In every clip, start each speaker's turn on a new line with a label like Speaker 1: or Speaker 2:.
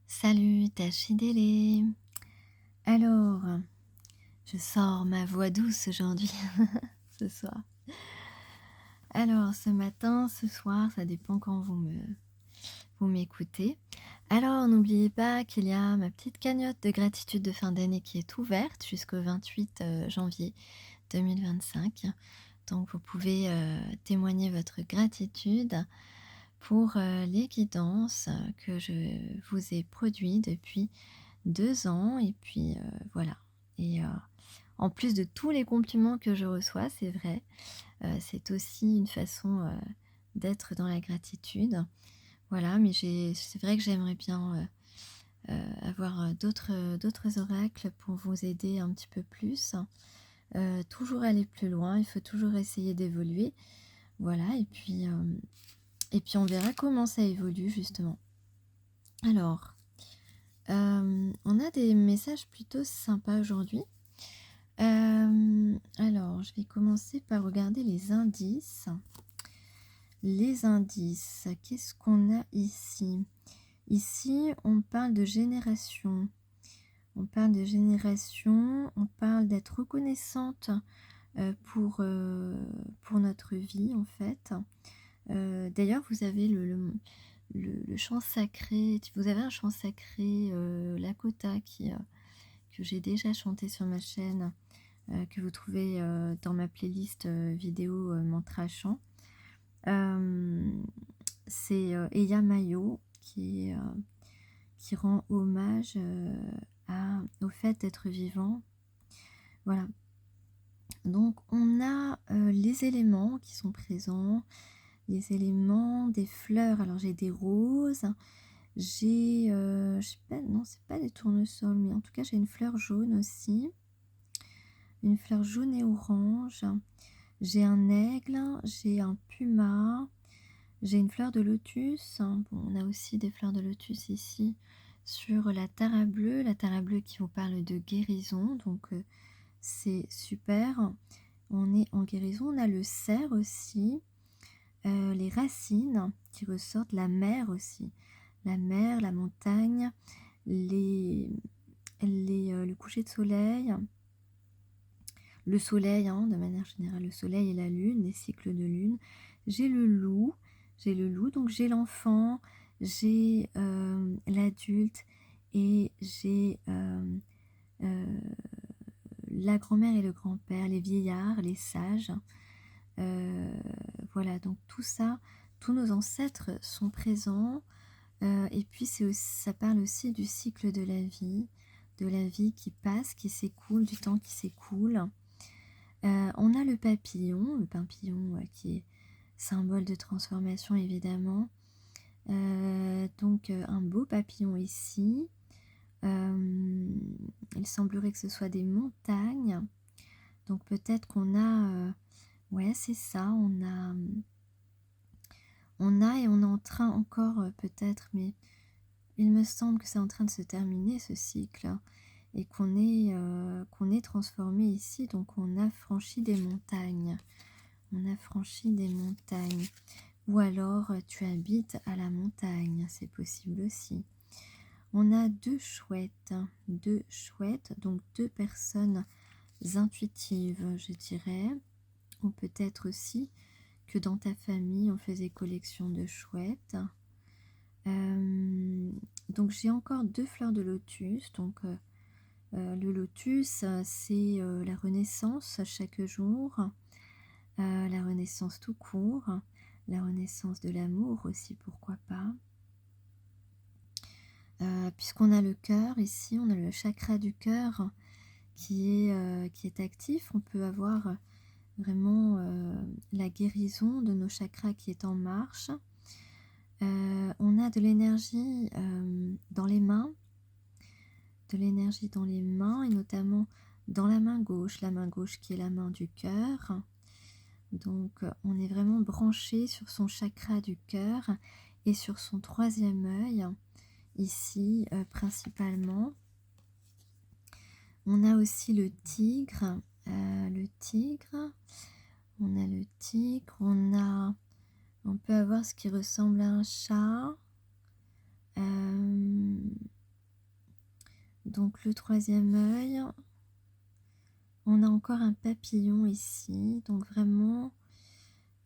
Speaker 1: Salut, Tachidélé. Alors, je sors ma voix douce aujourd'hui, ce soir. Alors, ce matin, ce soir, ça dépend quand vous m'écoutez. Alors, n'oubliez pas qu'il y a ma petite cagnotte de gratitude de fin d'année qui est ouverte jusqu'au 28 janvier 2025. Donc, vous pouvez témoigner votre gratitude pour les guidances que je vous ai produites depuis 2 ans et puis, voilà et en plus de tous les compliments que je reçois, c'est vrai, c'est aussi une façon, d'être dans la gratitude. Voilà, mais c'est vrai que j'aimerais bien, avoir, d'autres oracles pour vous aider un petit peu plus. Toujours aller plus loin, il faut toujours essayer d'évoluer. Voilà et puis on verra comment ça évolue justement. Alors, on a des messages plutôt sympas aujourd'hui. Alors, je vais commencer par regarder les indices. Les indices, qu'est-ce qu'on a ici? Ici, on parle de génération. On parle de génération, on parle d'être reconnaissante pour notre vie, en fait. D'ailleurs, vous avez le chant sacré, vous avez un chant sacré, Lakota, que j'ai déjà chanté sur ma chaîne, que vous trouvez dans ma playlist vidéo mantra chant. C'est Eya Mayo qui rend hommage au fait d'être vivant. Voilà. Donc on a les éléments qui sont présents, les éléments des fleurs. Alors j'ai des roses, j'ai, je sais pas, non c'est pas des tournesols, mais en tout cas j'ai une fleur jaune aussi, une fleur jaune et orange. J'ai un aigle, j'ai un puma, j'ai une fleur de lotus. Bon, on a aussi des fleurs de lotus ici sur la tara bleue qui vous parle de guérison, donc c'est super. On est en guérison, on a le cerf aussi, les racines qui ressortent, la mer aussi, la mer, la montagne, le coucher de soleil, le soleil, hein, de manière générale, le soleil et la lune, les cycles de lune. J'ai le loup, donc j'ai l'enfant, j'ai l'adulte et j'ai la grand-mère et le grand-père, les vieillards, les sages. Voilà, donc tout ça, tous nos ancêtres sont présents. Et puis ça parle aussi du cycle de la vie qui passe, qui s'écoule, du temps qui s'écoule. On a le papillon qui est symbole de transformation évidemment. Donc un beau papillon ici. Il semblerait que ce soit des montagnes. Donc peut-être qu'on a... ouais, c'est ça, on a et on est en train encore peut-être, mais il me semble que c'est en train de se terminer ce cycle et qu'on est transformé ici, donc on a franchi des montagnes. On a franchi des montagnes. Ou alors tu habites à la montagne, c'est possible aussi. On a deux chouettes, donc deux personnes intuitives, je dirais. Ou peut-être aussi que dans ta famille, on faisait collection de chouettes. Donc j'ai encore deux fleurs de lotus. Donc le lotus, c'est la renaissance chaque jour, la renaissance tout court, la renaissance de l'amour aussi, pourquoi pas. Puisqu'on a le cœur ici, on a le chakra du cœur qui est actif, on peut avoir vraiment la guérison de nos chakras qui est en marche. On a de l'énergie dans les mains, et notamment dans la main gauche qui est la main du cœur. Donc on est vraiment branché sur son chakra du cœur et sur son troisième œil, ici principalement. On a aussi le tigre, on peut avoir ce qui ressemble à un chat. Donc le troisième œil, on a encore un papillon ici. Donc vraiment,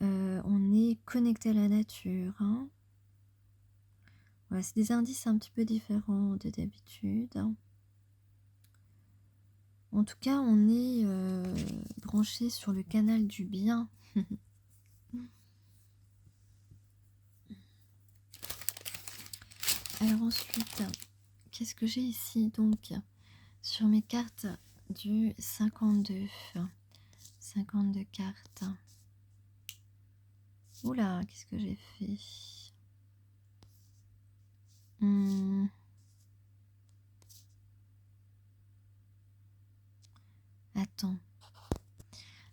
Speaker 1: on est connecté à la nature, hein. Voilà, c'est des indices un petit peu différents de d'habitude. En tout cas, on est branché sur le canal du bien. Alors ensuite, qu'est-ce que j'ai ici donc sur mes cartes du 52. 52 cartes. Oula, qu'est-ce que j'ai fait? Attends.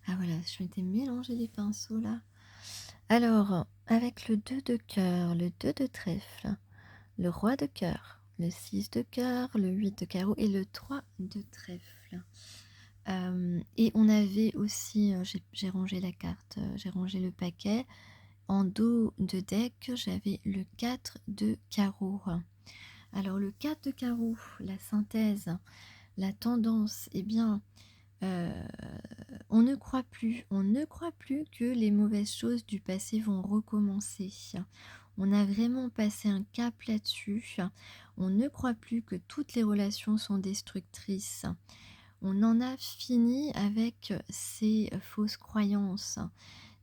Speaker 1: Ah voilà, je m'étais mélangé les pinceaux là. Alors, avec le 2 de cœur, le 2 de trèfle, le roi de cœur, le 6 de cœur, le 8 de carreau et le 3 de trèfle. Et on avait aussi, j'ai rangé la carte, j'ai rangé le paquet. En dos de deck, j'avais le 4 de carreau. Alors le 4 de carreau, la synthèse, la tendance, eh bien, on ne croit plus que les mauvaises choses du passé vont recommencer. On a vraiment passé un cap là-dessus. On ne croit plus que toutes les relations sont destructrices. On en a fini avec ces fausses croyances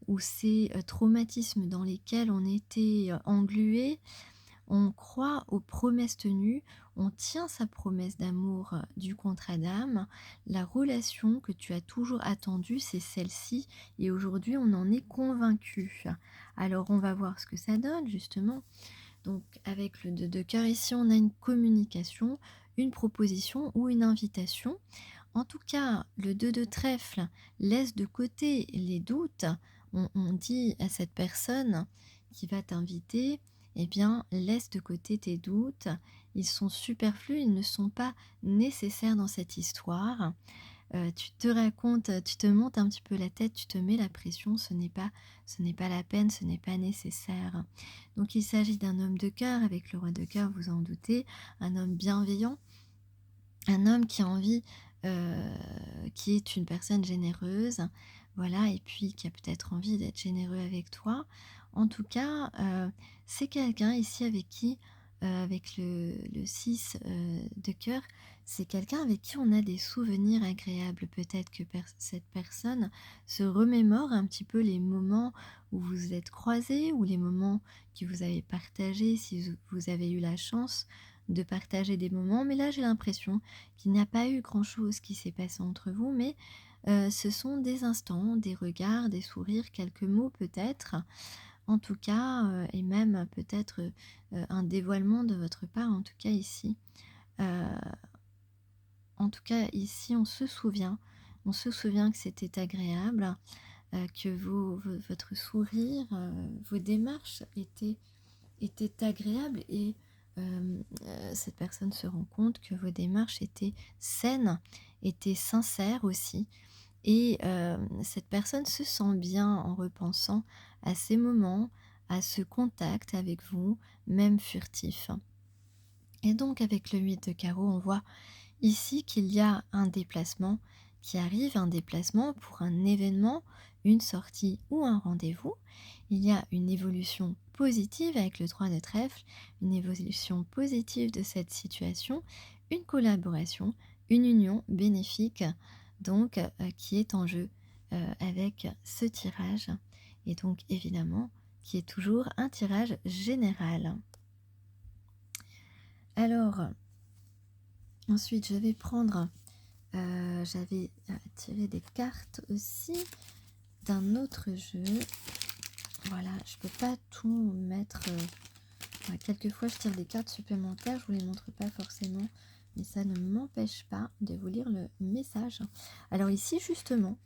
Speaker 1: ou ces traumatismes dans lesquels on était englué. On croit aux promesses tenues, on tient sa promesse d'amour du contrat d'âme. La relation que tu as toujours attendue, c'est celle-ci et aujourd'hui on en est convaincu. Alors on va voir ce que ça donne justement. Donc avec le 2 de cœur ici, on a une communication, une proposition ou une invitation. En tout cas, le 2 de trèfle laisse de côté les doutes. On dit à cette personne qui va t'inviter, eh bien, laisse de côté tes doutes. Ils sont superflus, ils ne sont pas nécessaires dans cette histoire. Tu te racontes, tu te montes un petit peu la tête, tu te mets la pression, ce n'est pas la peine, ce n'est pas nécessaire. Donc il s'agit d'un homme de cœur, avec le roi de cœur, vous en doutez, un homme bienveillant, un homme qui a envie, qui est une personne généreuse, voilà, et puis qui a peut-être envie d'être généreux avec toi. En tout cas, c'est quelqu'un ici avec qui, avec le 6 de cœur, c'est quelqu'un avec qui on a des souvenirs agréables. Peut-être que cette personne se remémore un petit peu les moments où vous vous êtes croisés ou les moments que vous avez partagés, si vous avez eu la chance de partager des moments. Mais là, j'ai l'impression qu'il n'y a pas eu grand-chose qui s'est passé entre vous, mais ce sont des instants, des regards, des sourires, quelques mots peut-être, en tout cas, et même peut-être un dévoilement de votre part, en tout cas ici. Euh, En tout cas, ici, on se souvient que c'était agréable, que votre sourire, vos démarches étaient agréables et cette personne se rend compte que vos démarches étaient saines, étaient sincères aussi. Et cette personne se sent bien en repensant à ces moments, à ce contact avec vous, même furtif. Et donc avec le 8 de carreau, on voit ici qu'il y a un déplacement qui arrive, un déplacement pour un événement, une sortie ou un rendez-vous. Il y a une évolution positive avec le 3 de trèfle, une évolution positive de cette situation, une collaboration, une union bénéfique donc qui est en jeu avec ce tirage et donc évidemment qui est toujours un tirage général. Alors ensuite je vais prendre, j'avais tiré des cartes aussi d'un autre jeu. Voilà, je peux pas tout mettre. Quelquefois, je tire des cartes supplémentaires. Je vous les montre pas forcément, mais ça ne m'empêche pas de vous lire le message. Alors ici, justement,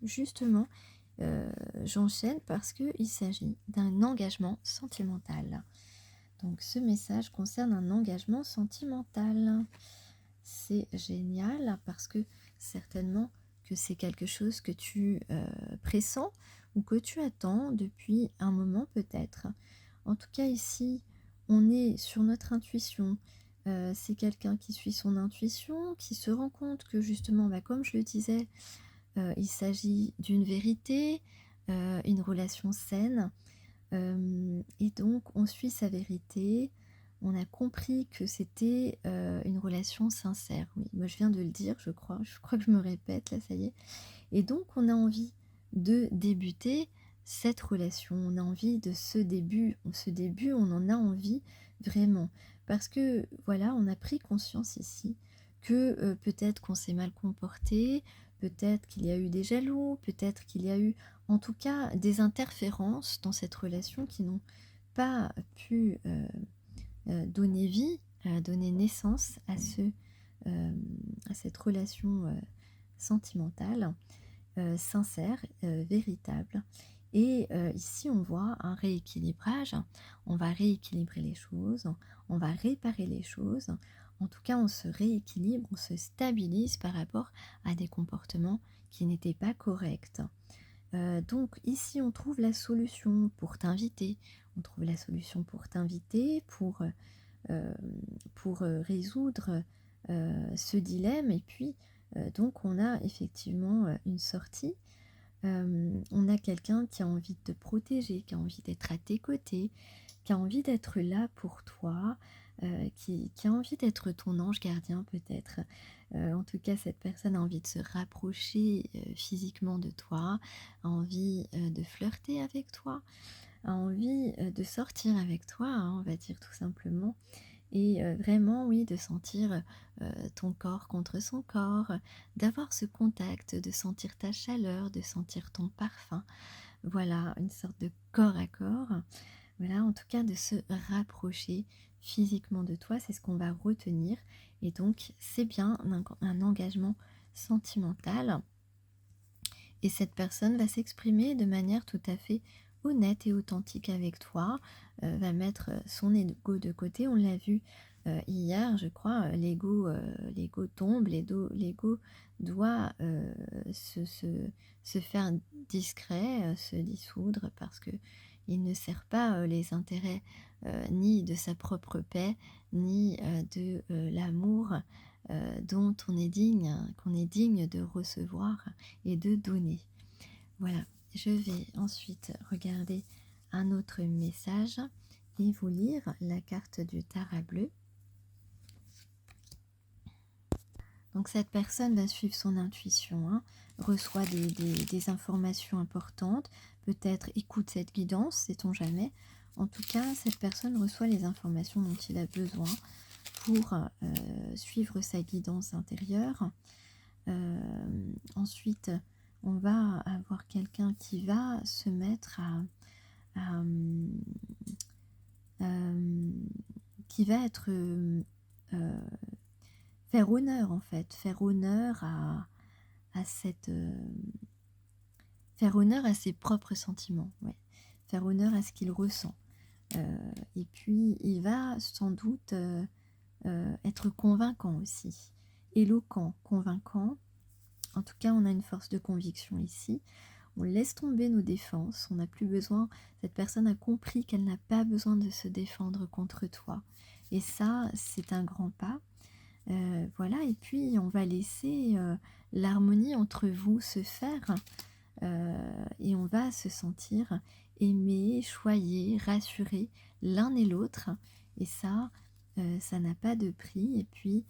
Speaker 1: j'enchaîne parce qu'il s'agit d'un engagement sentimental. Donc, ce message concerne un engagement sentimental. C'est génial parce que certainement que c'est quelque chose que tu pressens ou que tu attends depuis un moment peut-être. En tout cas ici, on est sur notre intuition, c'est quelqu'un qui suit son intuition, qui se rend compte que justement, comme je le disais, il s'agit d'une vérité, une relation saine. Et donc on suit sa vérité, on a compris que c'était, une relation sincère. Oui, moi je viens de le dire, je crois que je me répète là, ça y est. Et donc on a envie de débuter cette relation, on a envie de ce début, on en a envie vraiment. Parce que voilà, on a pris conscience ici que, peut-être qu'on s'est mal comporté, peut-être qu'il y a eu des jaloux, peut-être qu'il y a eu en tout cas des interférences dans cette relation qui n'ont pas pu, donner vie, donner naissance à cette relation, sentimentale, sincère, véritable. Et ici, on voit un rééquilibrage. On va rééquilibrer les choses, on va réparer les choses. En tout cas, on se rééquilibre, on se stabilise par rapport à des comportements qui n'étaient pas corrects. Donc ici, on trouve la solution pour t'inviter. On trouve la solution pour t'inviter, euh, pour résoudre ce dilemme. Et puis, donc, on a effectivement une sortie. On a quelqu'un qui a envie de te protéger, qui a envie d'être à tes côtés, qui a envie d'être là pour toi, qui a envie d'être ton ange gardien peut-être. En tout cas, cette personne a envie de se rapprocher physiquement de toi, a envie de flirter avec toi, a envie de sortir avec toi, hein, on va dire tout simplement. Et vraiment, oui, de sentir ton corps contre son corps, d'avoir ce contact, de sentir ta chaleur, de sentir ton parfum. Voilà, une sorte de corps à corps. Voilà, en tout cas, de se rapprocher physiquement de toi, c'est ce qu'on va retenir. Et donc, c'est bien un engagement sentimental. Et cette personne va s'exprimer de manière tout à fait honnête et authentique avec toi, va mettre son ego de côté. On l'a vu hier, je crois, l'ego tombe, l'ego doit se faire discret, se dissoudre parce que il ne sert pas les intérêts ni de sa propre paix, ni de l'amour dont qu'on est digne de recevoir et de donner. Voilà, je vais ensuite regarder un autre message et vous lire la carte du Tarot bleu. Donc cette personne va suivre son intuition, hein, reçoit des informations importantes, peut-être écoute cette guidance, sait-on jamais. En tout cas, cette personne reçoit les informations dont il a besoin pour suivre sa guidance intérieure. Ensuite, on va avoir quelqu'un qui va se mettre qui va être faire honneur en fait, faire honneur à cette faire honneur à ses propres sentiments, ouais. Faire honneur à ce qu'il ressent. Et puis il va sans doute être convaincant aussi, éloquent, convaincant. En tout cas, on a une force de conviction ici. On laisse tomber nos défenses, on n'a plus besoin, cette personne a compris qu'elle n'a pas besoin de se défendre contre toi. Et ça, c'est un grand pas. Voilà, et puis on va laisser l'harmonie entre vous se faire et on va se sentir aimé, choyé, rassuré l'un et l'autre. Et ça, ça n'a pas de prix. Et puis,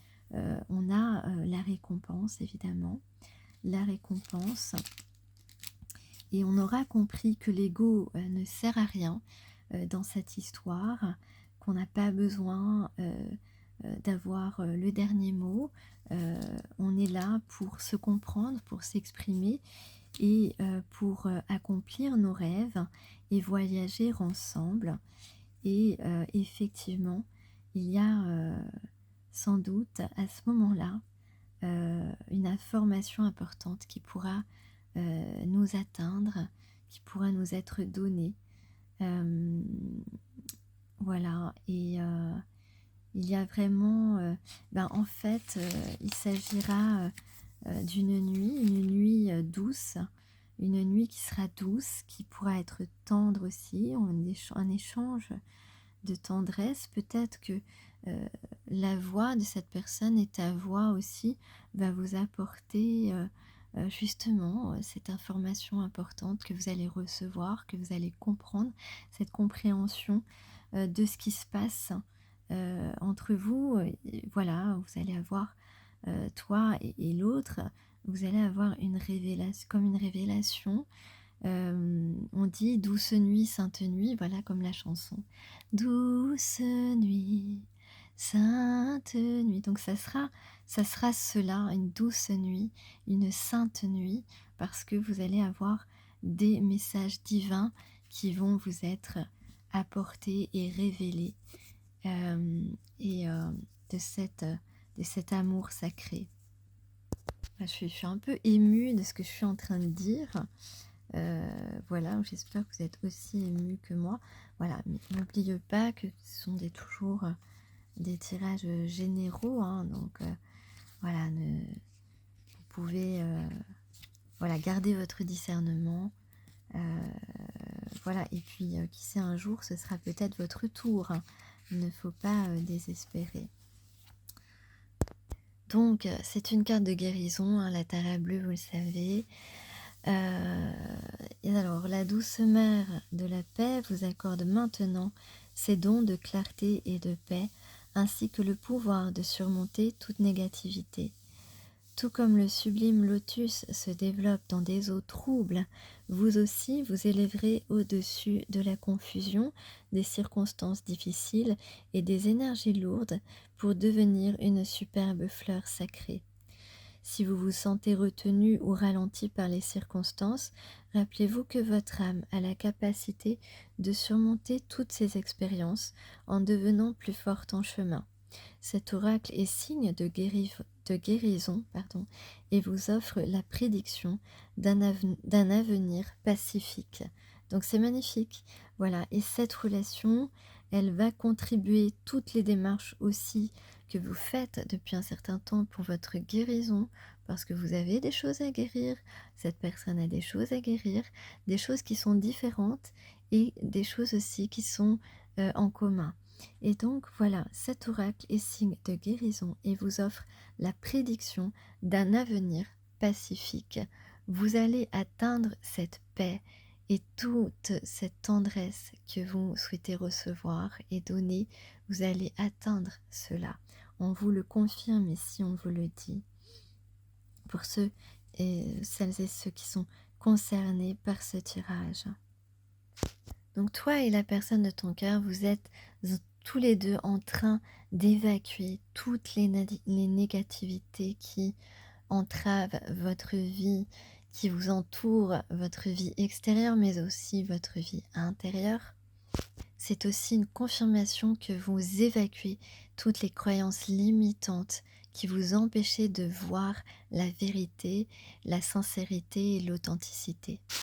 Speaker 1: on a la récompense, évidemment. La récompense. Et on aura compris que l'ego ne sert à rien dans cette histoire, qu'on n'a pas besoin d'avoir le dernier mot. On est là pour se comprendre, pour s'exprimer et pour accomplir nos rêves et voyager ensemble. Et effectivement, il y a sans doute à ce moment-là une information importante qui pourra nous atteindre, qui pourra nous être donnée. Voilà, et il y a vraiment, en fait, il s'agira d'une nuit, une nuit douce, une nuit qui sera douce, qui pourra être tendre aussi, un échange de tendresse. Peut-être que la voix de cette personne et ta voix aussi va vous apporter justement cette information importante que vous allez recevoir, que vous allez comprendre, cette compréhension de ce qui se passe entre vous. Voilà, vous allez avoir, toi et l'autre, vous allez avoir une révélation, comme une révélation. On dit douce nuit, sainte nuit, voilà comme la chanson. Douce nuit, sainte nuit. Donc ça sera cela, une douce nuit, une sainte nuit, parce que vous allez avoir des messages divins qui vont vous être apportés et révélés et de cet amour sacré. Je suis un peu émue de ce que je suis en train de dire. Voilà, j'espère que vous êtes aussi émus que moi. Voilà, mais n'oubliez pas que ce sont toujours des tirages généraux, hein, donc voilà, vous pouvez voilà, garder votre discernement. Voilà, et puis qui sait, un jour ce sera peut-être votre tour, hein. Il ne faut pas désespérer. Donc c'est une carte de guérison, hein, la Tara bleue, vous le savez. Et alors, la douce mère de la paix vous accorde maintenant ses dons de clarté et de paix, ainsi que le pouvoir de surmonter toute négativité. Tout comme le sublime lotus se développe dans des eaux troubles, vous aussi vous élèverez au-dessus de la confusion, des circonstances difficiles et des énergies lourdes pour devenir une superbe fleur sacrée. Si vous vous sentez retenu ou ralenti par les circonstances, rappelez-vous que votre âme a la capacité de surmonter toutes ces expériences en devenant plus forte en chemin. Cet oracle est signe de guérison, et vous offre la prédiction d'un avenir pacifique. Donc c'est magnifique. Voilà, et cette relation, elle va contribuer, toutes les démarches aussi que vous faites depuis un certain temps pour votre guérison, parce que vous avez des choses à guérir, cette personne a des choses à guérir, des choses qui sont différentes et des choses aussi qui sont en commun. Et donc voilà, cet oracle est signe de guérison et vous offre la prédiction d'un avenir pacifique. Vous allez atteindre cette paix et toute cette tendresse que vous souhaitez recevoir et donner, vous allez atteindre cela. On vous le confirme ici, on vous le dit. Pour ceux et celles et ceux qui sont concernés par ce tirage. Donc toi et la personne de ton cœur, vous êtes tous les deux en train d'évacuer toutes les négativités qui entravent votre vie, qui vous entourent, votre vie extérieure, mais aussi votre vie intérieure. C'est aussi une confirmation que vous évacuez toutes les croyances limitantes qui vous empêchaient de voir la vérité, la sincérité et l'authenticité.